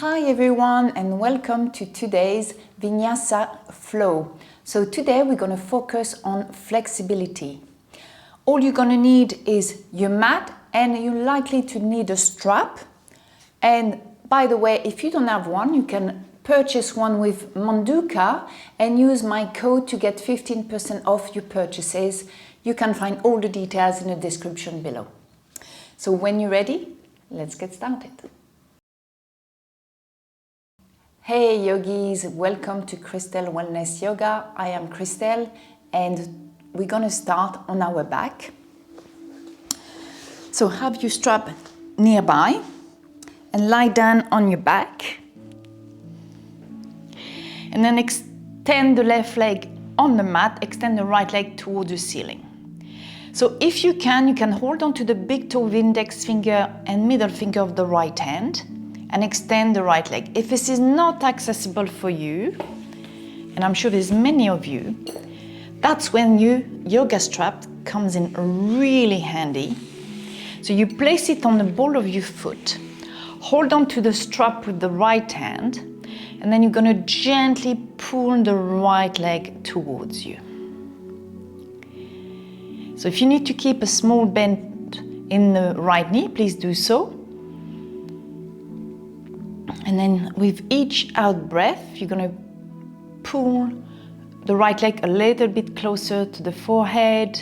Hi everyone and welcome to today's Vinyasa flow. So today we're going to focus on flexibility. All you're going to need is your mat and you're likely to need a strap. And by the way, if you don't have one, you can purchase one with Manduka and use my code to get 15% off your purchases. You can find all the details in the description below. So when you're ready, let's get started. Hey yogis, welcome to Crystal Wellness Yoga. I am Crystal and we're gonna start on our back. So have your strap nearby and lie down on your back. And then extend the left leg on the mat, extend the right leg towards the ceiling. So if you can hold on to the big toe of index finger and middle finger of the right hand and extend the right leg. If this is not accessible for you, and I'm sure there's many of you, that's when your yoga strap comes in really handy. So you place it on the ball of your foot, hold on to the strap with the right hand, and then you're going to gently pull the right leg towards you. So if you need to keep a small bend in the right knee, please do so. And then with each out breath, you're going to pull the right leg a little bit closer to the forehead.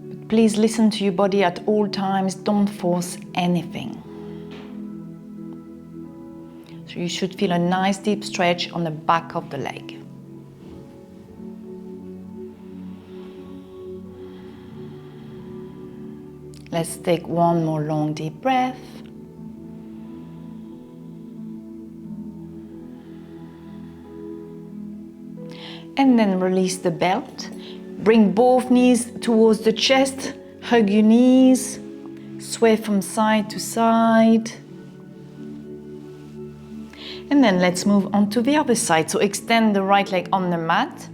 But please listen to your body at all times. Don't force anything. So you should feel a nice deep stretch on the back of the leg. Let's take one more long deep breath. And then release the belt. Bring both knees towards the chest. Hug your knees. Sway from side to side. And then let's move on to the other side. So extend the right leg on the mat.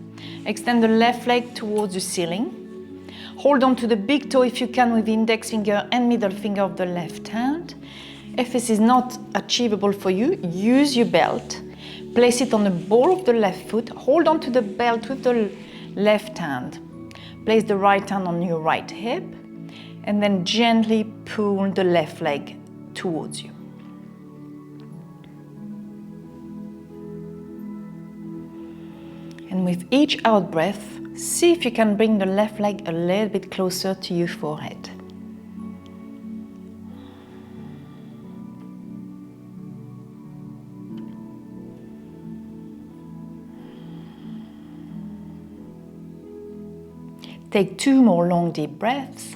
Extend the left leg towards the ceiling. Hold on to the big toe if you can with the index finger and middle finger of the left hand. If this is not achievable for you, use your belt. Place it on the ball of the left foot. Hold on to the belt with the left hand. Place the right hand on your right hip and then gently pull the left leg towards you. And with each out breath, see if you can bring the left leg a little bit closer to your forehead. Take 2 more long deep breaths.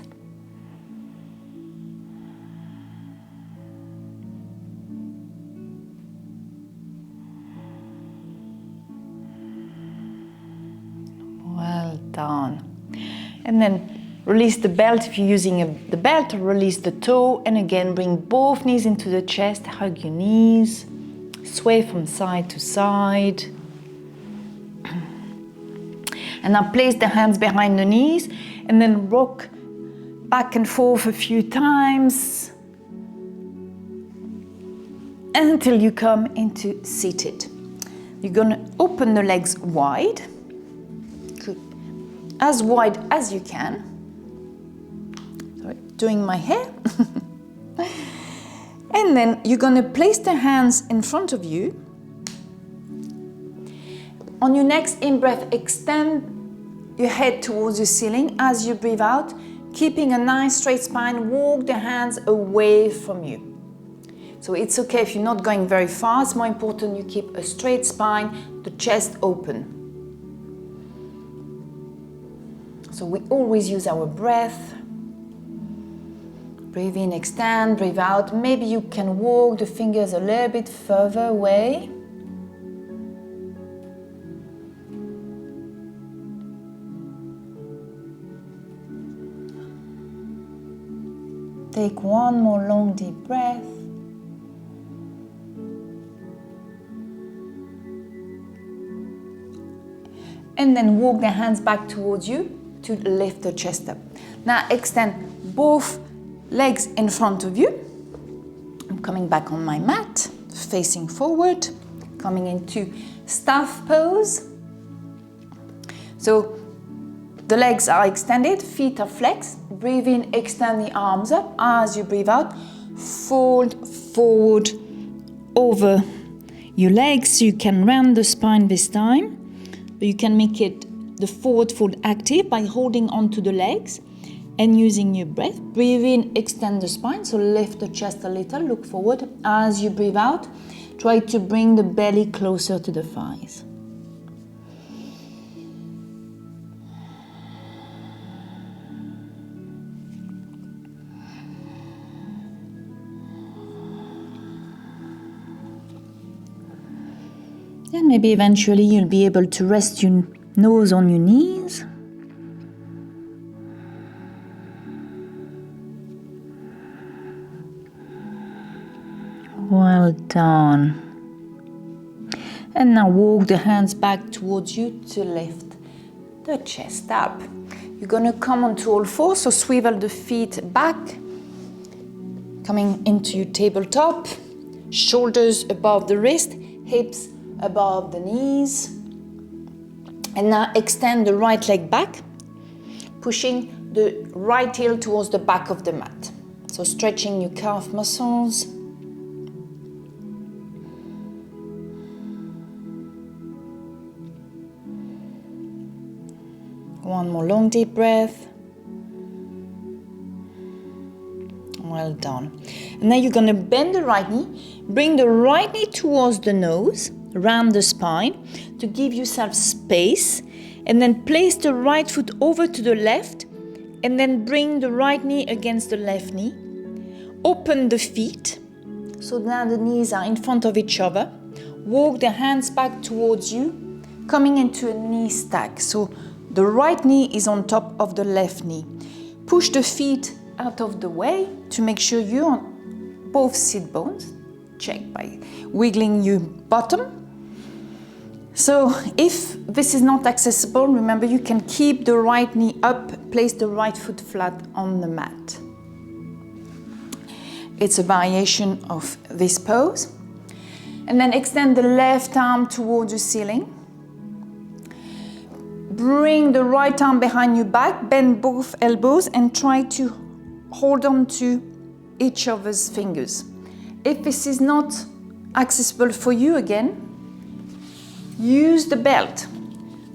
Well done. And then release the belt if you're using the belt, release the toe, and again bring both knees into the chest, hug your knees, sway from side to side. And now place the hands behind the knees and then rock back and forth a few times until you come into seated. You're going to open the legs wide, as wide as you can. Sorry, doing my hair. And then you're going to place the hands in front of you. On your next in-breath, extend your head towards the ceiling as you breathe out, keeping a nice straight spine. Walk the hands away from you. So it's okay if you're not going very far. It's more important you keep a straight spine, the chest open. So we always use our breath. Breathe in, extend, breathe out. Maybe you can walk the fingers a little bit further away. Take one more long deep breath. And then walk the hands back towards you to lift the chest up. Now extend both legs in front of you. Coming back on my mat, facing forward, coming into staff pose. So the legs are extended, feet are flexed. Breathe in, extend the arms up. As you breathe out, fold forward over your legs. You can round the spine this time, but you can make it the forward fold active by holding onto the legs and using your breath. Breathe in, extend the spine, so lift the chest a little, look forward. As you breathe out, try to bring the belly closer to the thighs. And maybe eventually you'll be able to rest your nose on your knees. Well done. And now walk the hands back towards you to lift the chest up. You're going to come onto all fours, so swivel the feet back, coming into your tabletop, shoulders above the wrist, hips above the knees. And now extend the right leg back, pushing the right heel towards the back of the mat. So stretching your calf muscles. One more long deep breath. Well done. And now you're going to bend the right knee, bring the right knee towards the nose, round the spine to give yourself space, and then place the right foot over to the left, and then bring the right knee against the left knee. Open the feet, so now the knees are in front of each other. Walk the hands back towards you, coming into a knee stack. So the right knee is on top of the left knee. Push the feet out of the way to make sure you're on both sit bones. Check by wiggling your bottom. So if this is not accessible, remember you can keep the right knee up, place the right foot flat on the mat. It's a variation of this pose. And then extend the left arm towards the ceiling. Bring the right arm behind your back, bend both elbows and try to hold on to each other's fingers. If this is not accessible for you again, use the belt.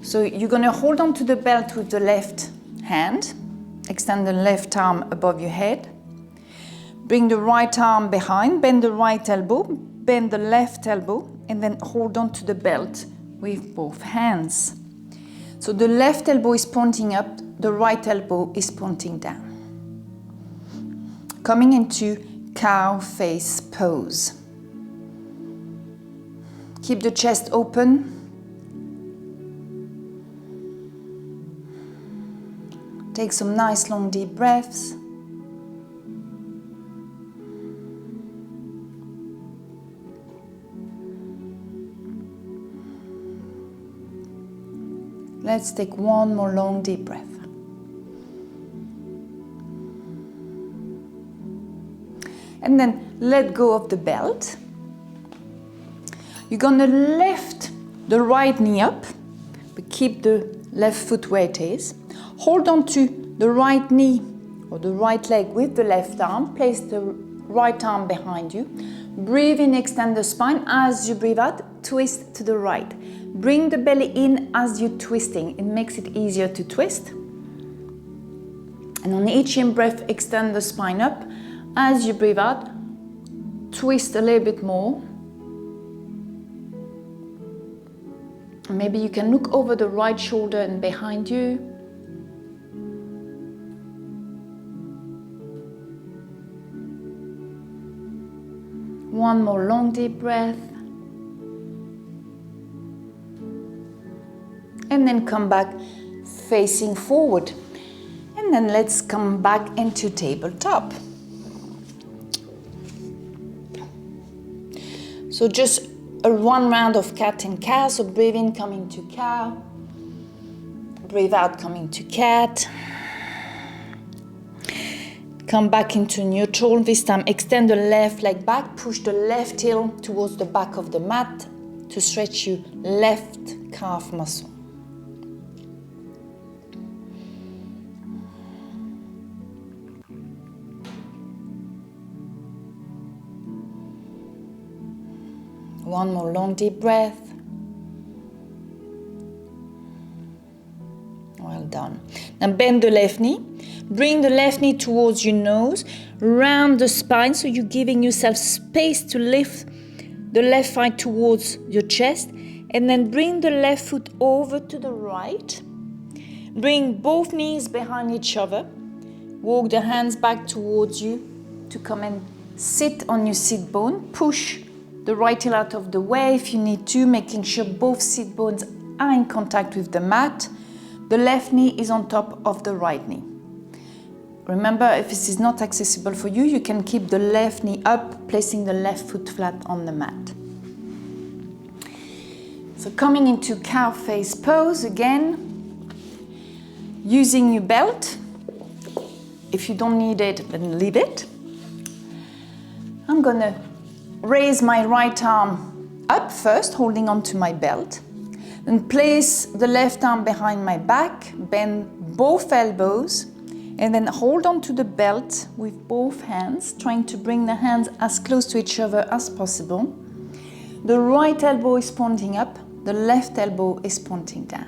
So you're going to hold on to the belt with the left hand, extend the left arm above your head, bring the right arm behind, bend the right elbow, bend the left elbow, and then hold on to the belt with both hands. So the left elbow is pointing up, the right elbow is pointing down. Coming into cow face pose. Keep the chest open. Take some nice long deep breaths. Let's take one more long deep breath. And then let go of the belt. You're going to lift the right knee up, but keep the left foot where it is. Hold on to the right knee or the right leg with the left arm. Place the right arm behind you. Breathe in, extend the spine. As you breathe out, twist to the right. Bring the belly in as you're twisting. It makes it easier to twist. And on each in-breath, extend the spine up. As you breathe out, twist a little bit more. Maybe you can look over the right shoulder and behind you. One more long deep breath. And then come back facing forward. And then let's come back into tabletop. So just a one round of cat and cow. So breathe in, coming to cow. Breathe out, coming to cat. Come back into neutral. This time extend the left leg back, push the left heel towards the back of the mat to stretch your left calf muscle. One more long deep breath. Well done. Now bend the left knee. Bring the left knee towards your nose. Round the spine so you're giving yourself space to lift the left thigh towards your chest. And then bring the left foot over to the right. Bring both knees behind each other. Walk the hands back towards you to come and sit on your sit bone. Push the right heel out of the way if you need to, making sure both sit bones are in contact with the mat. The left knee is on top of the right knee. Remember, if this is not accessible for you, you can keep the left knee up, placing the left foot flat on the mat. So coming into cow face pose again, using your belt. If you don't need it, then leave it. I'm gonna raise my right arm up first, holding onto my belt. Then place the left arm behind my back, bend both elbows, and then hold on to the belt with both hands, trying to bring the hands as close to each other as possible. The right elbow is pointing up, the left elbow is pointing down.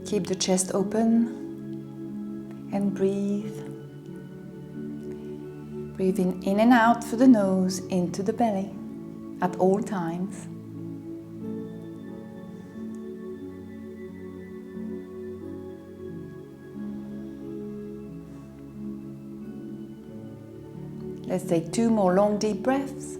Keep the chest open and breathe. Breathing in and out through the nose into the belly at all times. Let's take 2 more long deep breaths.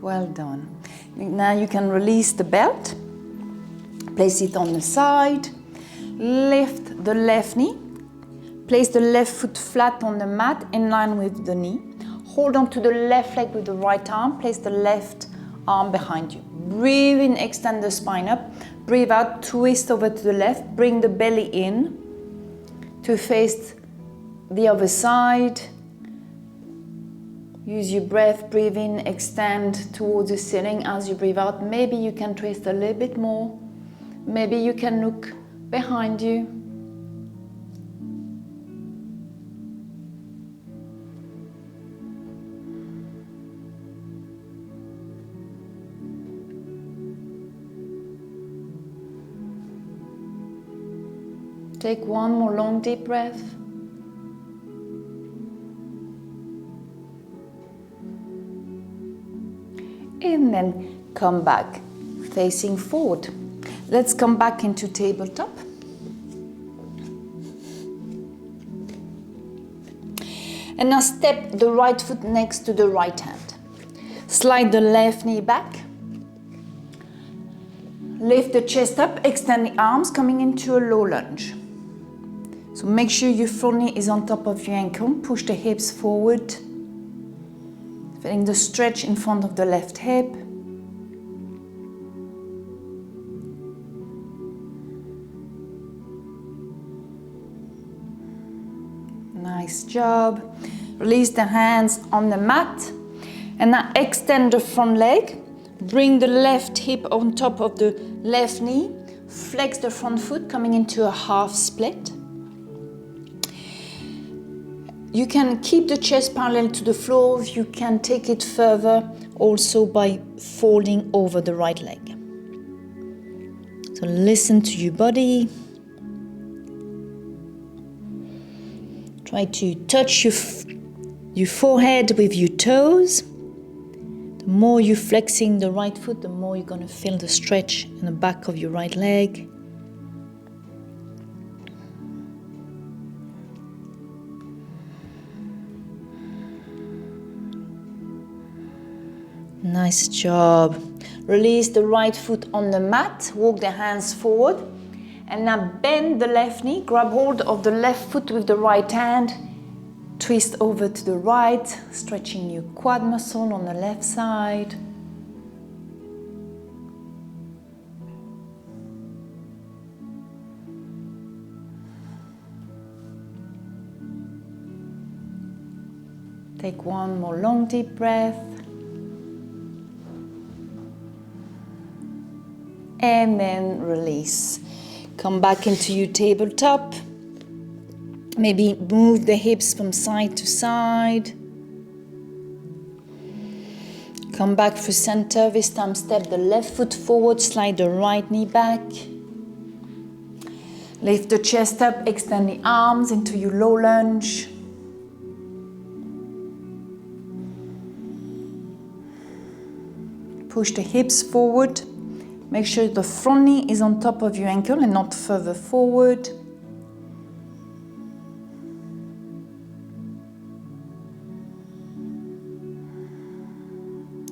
Well done. Now you can release the belt, place it on the side, lift the left knee, place the left foot flat on the mat in line with the knee, hold on to the left leg with the right arm, place the left arm behind you. Breathe in, extend the spine up, breathe out, twist over to the left, bring the belly in to face the other side. Use your breath, breathe in, extend towards the ceiling as you breathe out. Maybe you can twist a little bit more. Maybe you can look behind you. Take 1 more long deep breath. And then come back, facing forward. Let's come back into tabletop. And now step the right foot next to the right hand. Slide the left knee back. Lift the chest up, extend the arms, coming into a low lunge. So make sure your front knee is on top of your ankle. Push the hips forward. Feeling the stretch in front of the left hip. Nice job. Release the hands on the mat. And now extend the front leg. Bring the left hip on top of the left knee. Flex the front foot, coming into a half split. You can keep the chest parallel to the floor. You can take it further also by folding over the right leg. So listen to your body. Try to touch your forehead with your toes. The more you're flexing the right foot, the more you're going to feel the stretch in the back of your right leg. Nice job. Release the right foot on the mat, walk the hands forward, and now bend the left knee, grab hold of the left foot with the right hand, twist over to the right, stretching your quad muscle on the left side. Take one more long deep breath. And then release. Come back into your tabletop. Maybe move the hips from side to side. Come back through center. This time step the left foot forward, slide the right knee back. Lift the chest up, extend the arms into your low lunge. Push the hips forward. Make sure the front knee is on top of your ankle and not further forward.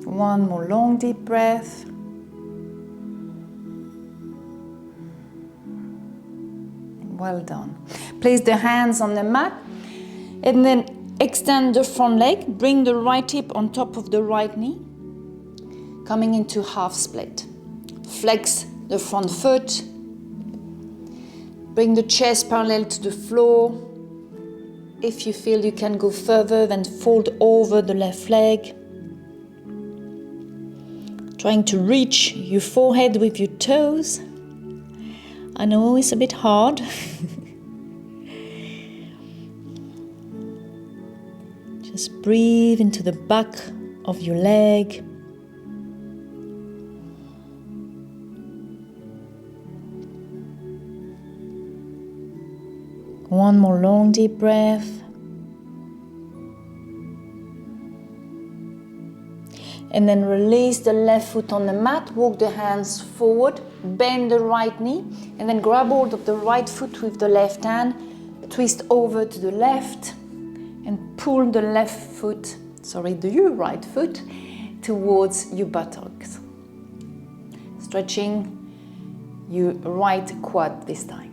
One more long deep breath. Well done. Place the hands on the mat and then extend the front leg. Bring the right hip on top of the right knee. Coming into half split. Flex the front foot. Bring the chest parallel to the floor. If you feel you can go further, then fold over the left leg. Trying to reach your forehead with your toes. I know it's a bit hard. Just breathe into the back of your leg. One more long deep breath. And then release the left foot on the mat, walk the hands forward, bend the right knee, and then grab hold of the right foot with the left hand, twist over to the left, and pull the your right foot towards your buttocks. Stretching your right quad this time.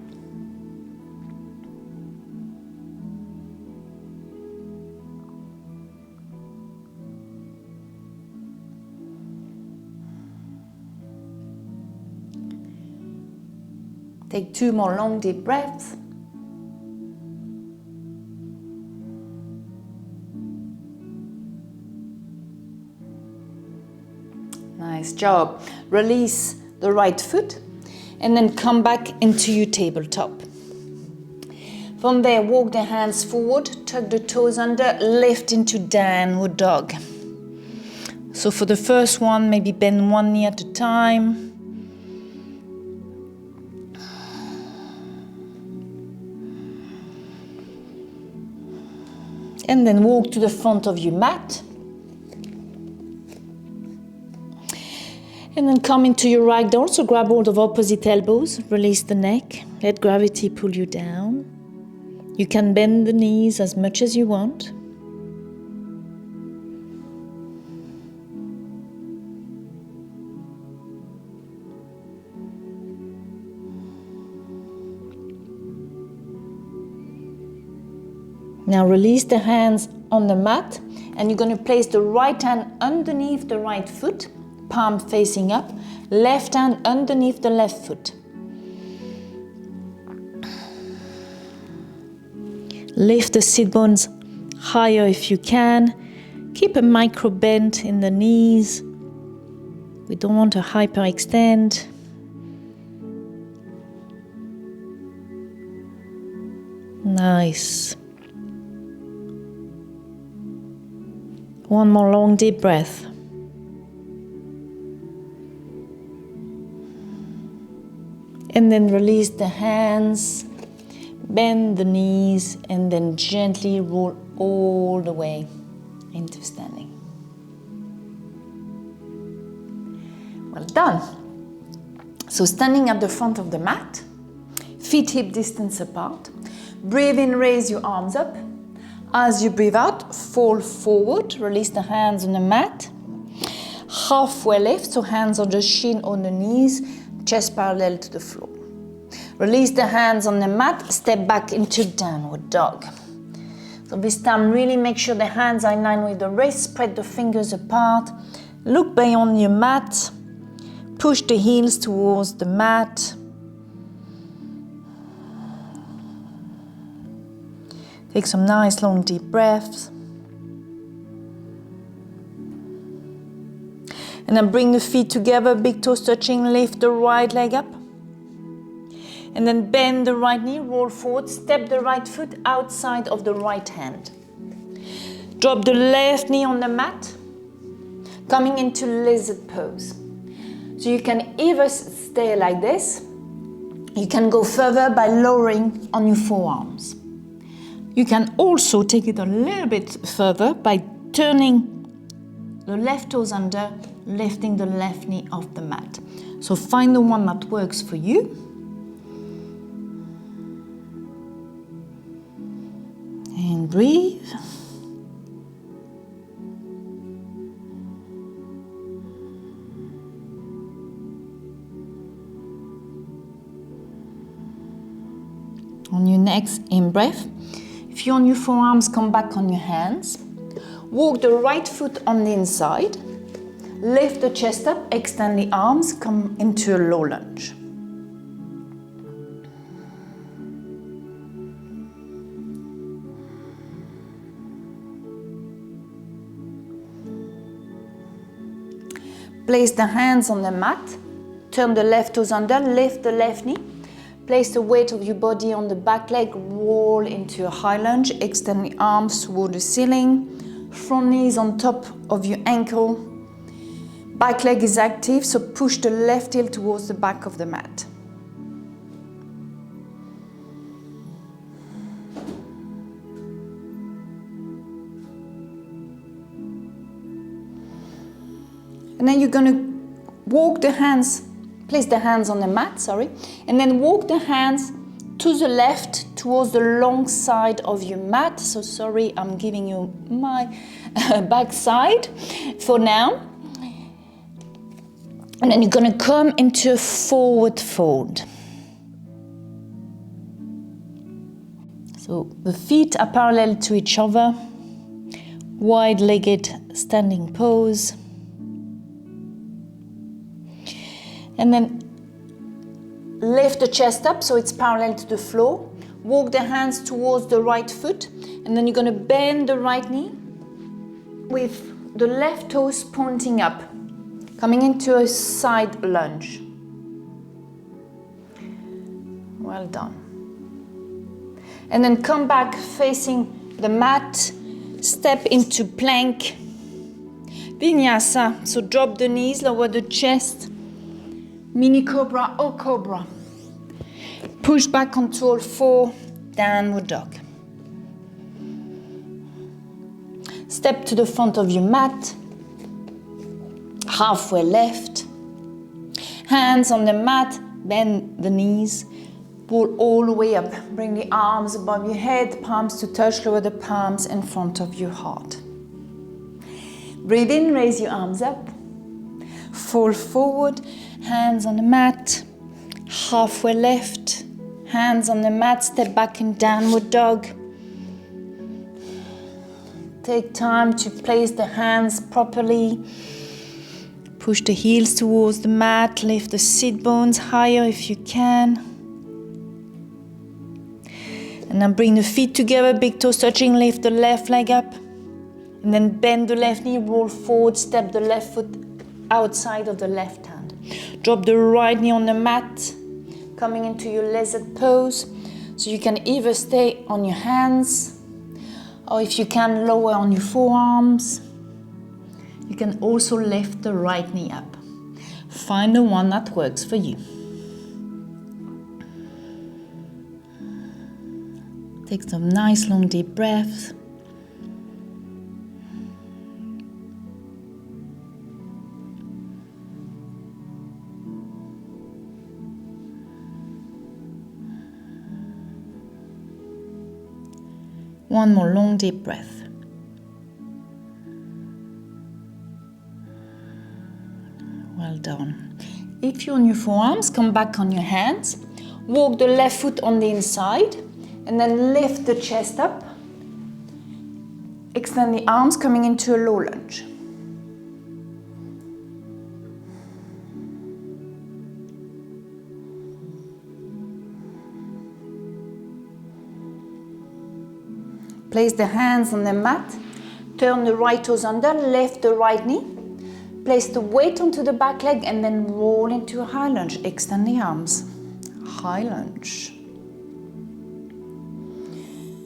Take two more long deep breaths. Nice job. Release the right foot and then come back into your tabletop. From there, walk the hands forward, tuck the toes under, lift into downward dog. So for the first one, maybe bend one knee at a time. And then walk to the front of your mat. And then come into your ragdoll. So grab hold of opposite elbows, release the neck, let gravity pull you down. You can bend the knees as much as you want. Now release the hands on the mat and you're going to place the right hand underneath the right foot, palm facing up, left hand underneath the left foot. Lift the sit bones higher if you can. Keep a micro bend in the knees. We don't want to hyperextend. Nice. One more long deep breath. And then release the hands, bend the knees, and then gently roll all the way into standing. Well done. So standing at the front of the mat, feet hip distance apart. Breathe in, raise your arms up. As you breathe out, fall forward, release the hands on the mat. halfway lift, so hands on the shin or the knees, chest parallel to the floor. Release the hands on the mat, step back into downward dog. So this time really make sure the hands are in line with the wrist, spread the fingers apart, look beyond your mat, push the heels towards the mat. Take some nice long deep breaths. And then bring the feet together, big toes touching, lift the right leg up. And then bend the right knee, roll forward, step the right foot outside of the right hand. Drop the left knee on the mat, coming into lizard pose. So you can either stay like this, you can go further by lowering on your forearms. You can also take it a little bit further by turning the left toes under, lifting the left knee off the mat. So find the one that works for you. And breathe. On your next in-breath, if you're on your forearms, come back on your hands. Walk the right foot on the inside. Lift the chest up, extend the arms, come into a low lunge. Place the hands on the mat, turn the left toes under, lift the left knee. Place the weight of your body on the back leg, roll into a high lunge, extend the arms toward the ceiling, front knee is on top of your ankle, back leg is active, so push the left heel towards the back of the mat. And then you're going to walk the hands, place the hands on the mat, and then walk the hands to the left towards the long side of your mat. So sorry, I'm giving you my back side for now. And then you're going to come into a forward fold. So the feet are parallel to each other, wide-legged standing pose. And then lift the chest up so it's parallel to the floor. Walk the hands towards the right foot. And then you're going to bend the right knee with the left toes pointing up, coming into a side lunge. Well done. And then come back facing the mat. Step into plank. Vinyasa. So drop the knees, lower the chest. Mini cobra or cobra. Push back onto all four, downward dog. Step to the front of your mat, halfway left. Hands on the mat, bend the knees, pull all the way up. Bring the arms above your head, palms to touch, lower the palms in front of your heart. Breathe in, raise your arms up. Fall forward. Hands on the mat, halfway left, hands on the mat, step back in downward dog. Take time to place the hands properly. Push the heels towards the mat, lift the sit bones higher if you can. And then bring the feet together, big toes touching, lift the left leg up. And then bend the left knee, roll forward, step the left foot outside of the left hand. Drop the right knee on the mat, coming into your lizard pose. So you can either stay on your hands, or if you can, lower on your forearms. You can also lift the right knee up. Find the one that works for you. Take some nice long deep breaths. One more long deep breath. done. If you're on your forearms, come back on your hands. Walk the left foot on the inside and then lift the chest up. Extend the arms, coming into a low lunge. Place the hands on the mat. Turn the right toes under, lift the right knee. Place the weight onto the back leg and then roll into a high lunge. Extend the arms. High lunge.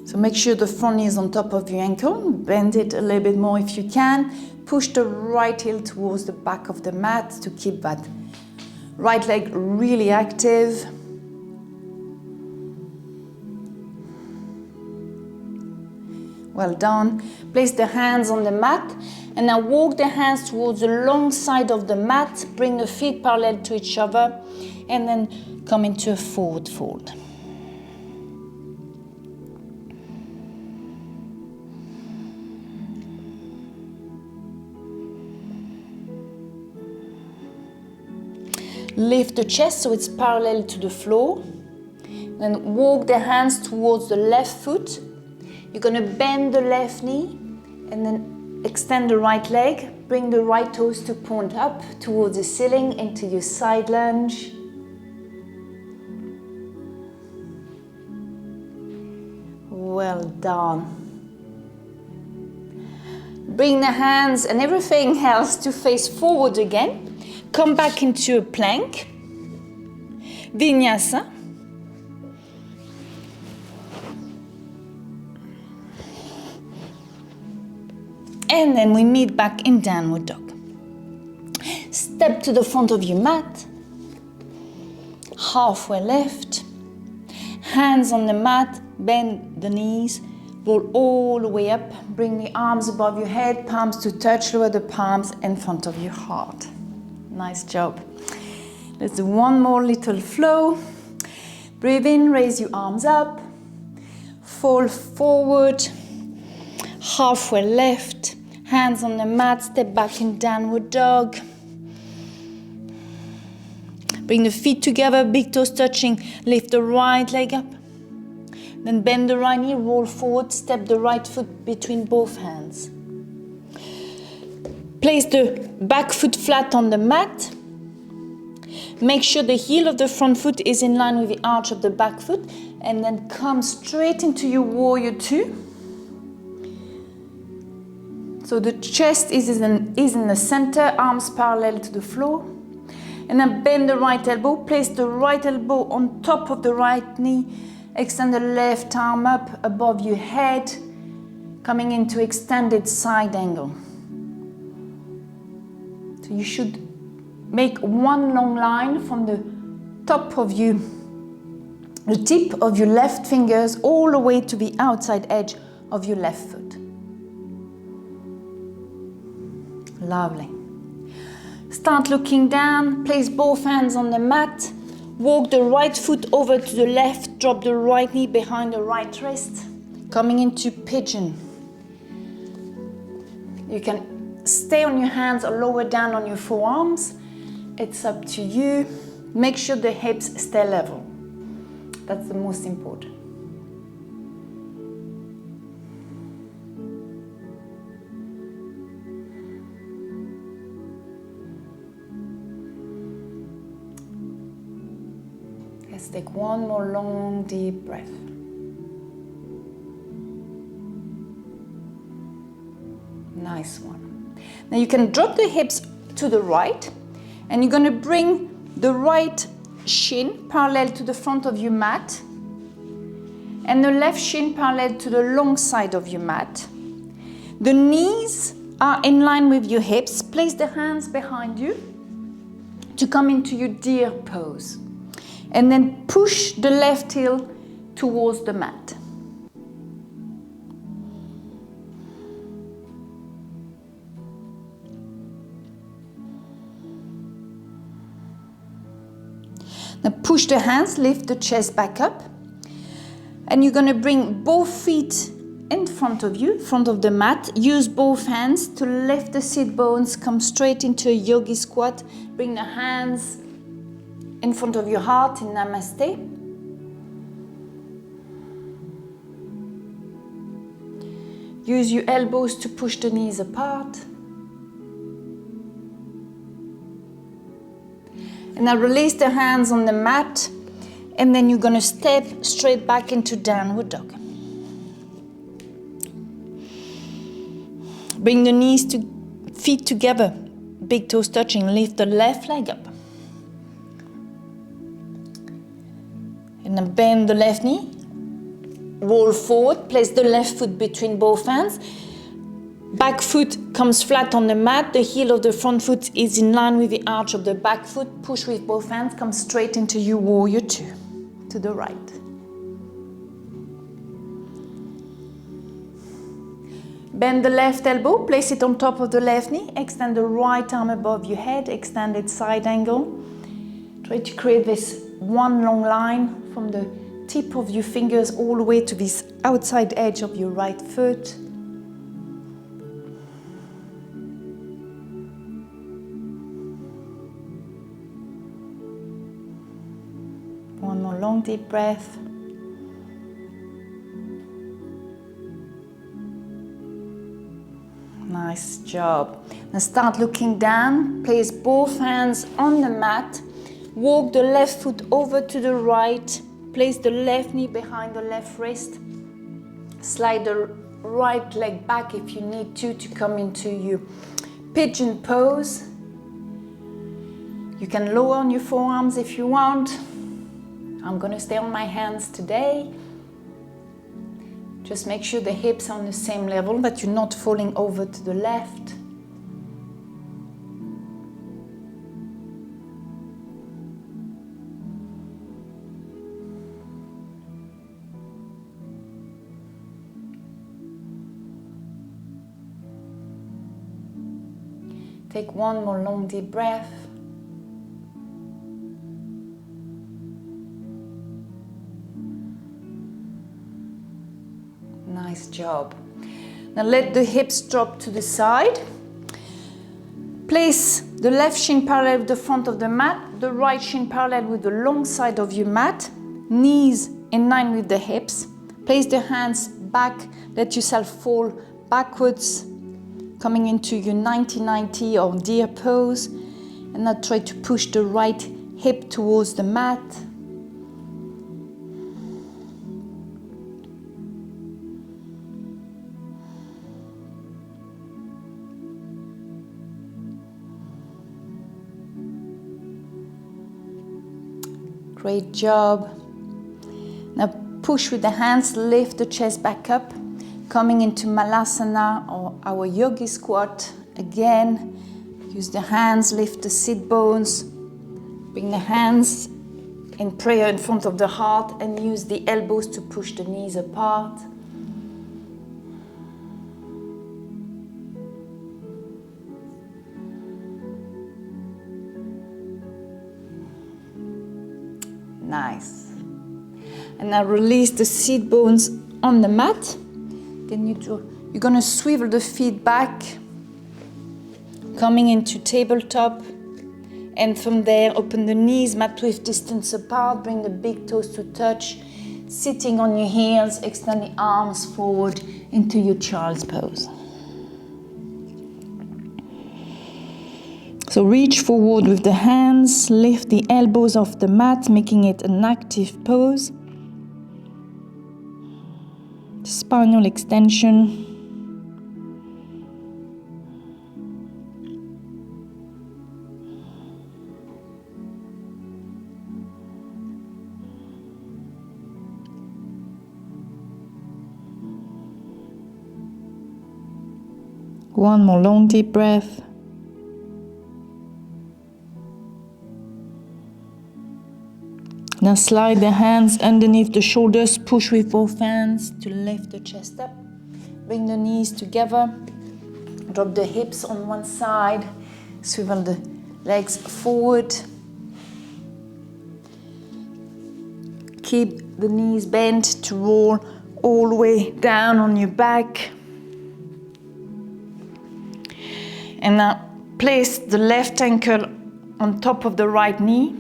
So make sure the front knee is on top of your ankle. Bend it a little bit more if you can. Push the right heel towards the back of the mat to keep that right leg really active. Well done. Place the hands on the mat and now walk the hands towards the long side of the mat. Bring the feet parallel to each other and then come into a forward fold. Lift the chest so it's parallel to the floor. Then walk the hands towards the left foot. You're going to bend the left knee and then extend the right leg. Bring the right toes to point up towards the ceiling into your side lunge. Well done. Bring the hands and everything else to face forward again. Come back into a plank. Vinyasa. And then we meet back in downward dog. Step to the front of your mat. Halfway lift. Hands on the mat, bend the knees, roll all the way up. Bring the arms above your head, palms to touch, lower the palms in front of your heart. Nice job. Let's do one more little flow. Breathe in, raise your arms up. Fall forward. Halfway lift. Hands on the mat, step back in downward dog. Bring the feet together, big toes touching. Lift the right leg up. Then bend the right knee, roll forward, step the right foot between both hands. Place the back foot flat on the mat. Make sure the heel of the front foot is in line with the arch of the back foot, and then come straight into your warrior two. So the chest is in the center, arms parallel to the floor. And then bend the right elbow, place the right elbow on top of the right knee, extend the left arm up above your head, coming into extended side angle. So you should make one long line from the top of the tip of your left fingers all the way to the outside edge of your left foot. Lovely. Start looking down, place both hands on the mat, walk the right foot over to the left, drop the right knee behind the right wrist, coming into pigeon. You can stay on your hands or lower down on your forearms. It's up to you. Make sure the hips stay level. That's the most important. Let's take one more long, deep breath. Nice one. Now you can drop the hips to the right, and you're going to bring the right shin parallel to the front of your mat, and the left shin parallel to the long side of your mat. The knees are in line with your hips. Place the hands behind you to come into your deer pose. And then push the left heel towards the mat. Now push the hands, lift the chest back up. And you're going to bring both feet in front of you, front of the mat. Use both hands to lift the sit bones, come straight into a yogi squat. Bring the hands in front of your heart in Namaste. Use your elbows to push the knees apart. And now release the hands on the mat, and then you're going to step straight back into downward dog. Bring the knees to feet together, big toes touching. Lift the left leg up. And then bend the left knee. Roll forward, place the left foot between both hands. Back foot comes flat on the mat. The heel of the front foot is in line with the arch of the back foot. Push with both hands, come straight into your warrior two, to the right. Bend the left elbow, place it on top of the left knee. Extend the right arm above your head, extended side angle. Try to create this one long line from the tip of your fingers all the way to this outside edge of your right foot. One more long deep breath. Nice job. Now start looking down. Place both hands on the mat. Walk the left foot over to the right. Place the left knee behind the left wrist. Slide the right leg back if you need to come into your pigeon pose. You can lower on your forearms if you want. I'm going to stay on my hands today. Just make sure the hips are on the same level, that you're not falling over to the left. Take one more long deep breath. Nice job. Now let the hips drop to the side. Place the left shin parallel with the front of the mat, the right shin parallel with the long side of your mat, knees in line with the hips. Place the hands back, let yourself fall backwards, coming into your 90-90 or deer pose. And now try to push the right hip towards the mat. Great job. Now push with the hands, lift the chest back up, coming into Malasana or our yogi squat. Again, use the hands, lift the sit bones, bring the hands in prayer in front of the heart, and use the elbows to push the knees apart. Nice. And now release the sit bones on the mat. Then you're going to swivel the feet back, coming into tabletop. And from there, open the knees, mat width distance apart. Bring the big toes to touch. Sitting on your heels, extend the arms forward into your child's pose. So reach forward with the hands, lift the elbows off the mat, making it an active pose. Spinal extension. One more long deep breath. Now slide the hands underneath the shoulders, push with both hands to lift the chest up. Bring the knees together, drop the hips on one side, swivel the legs forward. Keep the knees bent to roll all the way down on your back. And now place the left ankle on top of the right knee.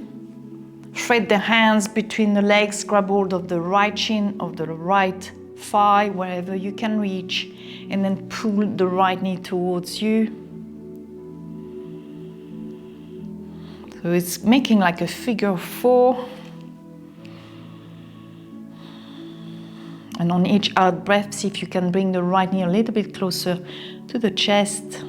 Thread the hands between the legs, grab hold of the right shin, of the right thigh, wherever you can reach, and then pull the right knee towards you. So it's making like a figure 4. And on each out breath, see if you can bring the right knee a little bit closer to the chest.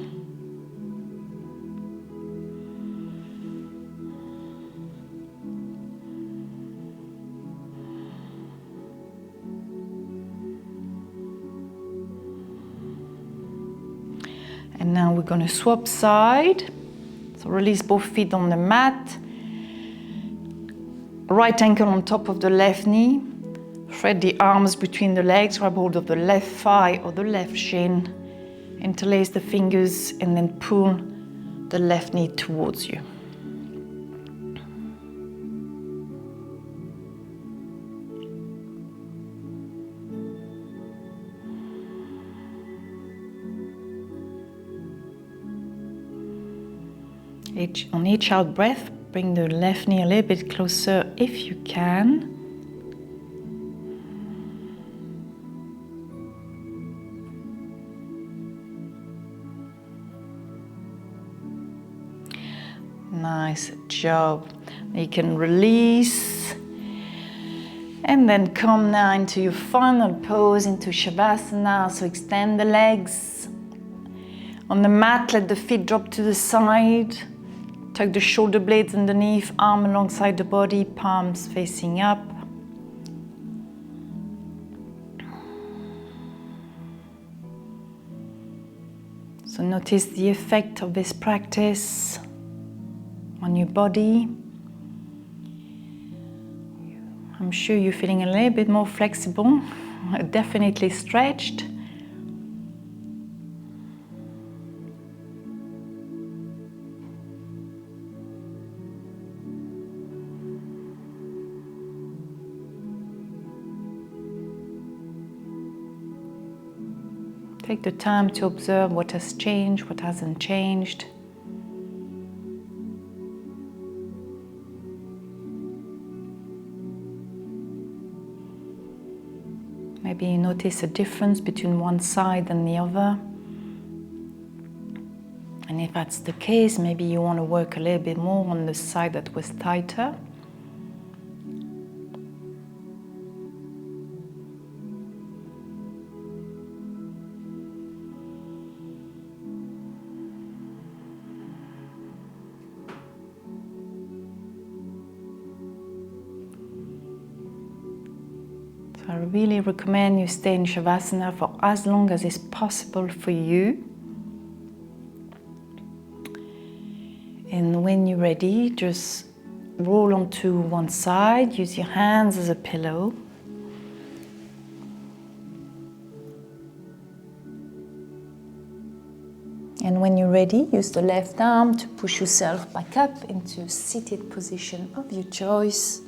And now we're going to swap side. So release both feet on the mat. Right ankle on top of the left knee. Thread the arms between the legs, grab hold of the left thigh or the left shin. Interlace the fingers and then pull the left knee towards you. On each out breath, bring the left knee a little bit closer if you can. Nice job. You can release and then come now into your final pose, into Shavasana. So extend the legs. On the mat, let the feet drop to the side. Tuck the shoulder blades underneath, arm alongside the body, palms facing up. So notice the effect of this practice on your body. I'm sure you're feeling a little bit more flexible, definitely stretched. Take the time to observe what has changed, what hasn't changed. Maybe you notice a difference between one side and the other. And if that's the case, maybe you want to work a little bit more on the side that was tighter. I really recommend you stay in Shavasana for as long as is possible for you. And when you're ready, just roll onto one side, use your hands as a pillow. And when you're ready, use the left arm to push yourself back up into a seated position of your choice.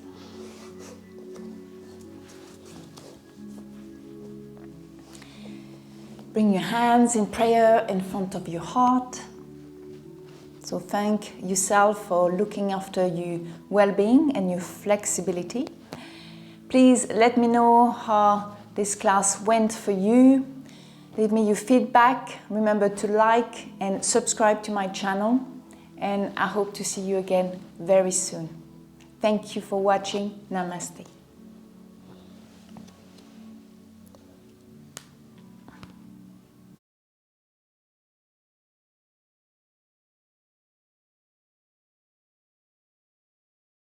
Bring your hands in prayer in front of your heart. So thank yourself for looking after your well-being and your flexibility. Please let me know how this class went for you. Leave me your feedback. Remember to like and subscribe to my channel. And I hope to see you again very soon. Thank you for watching. Namaste.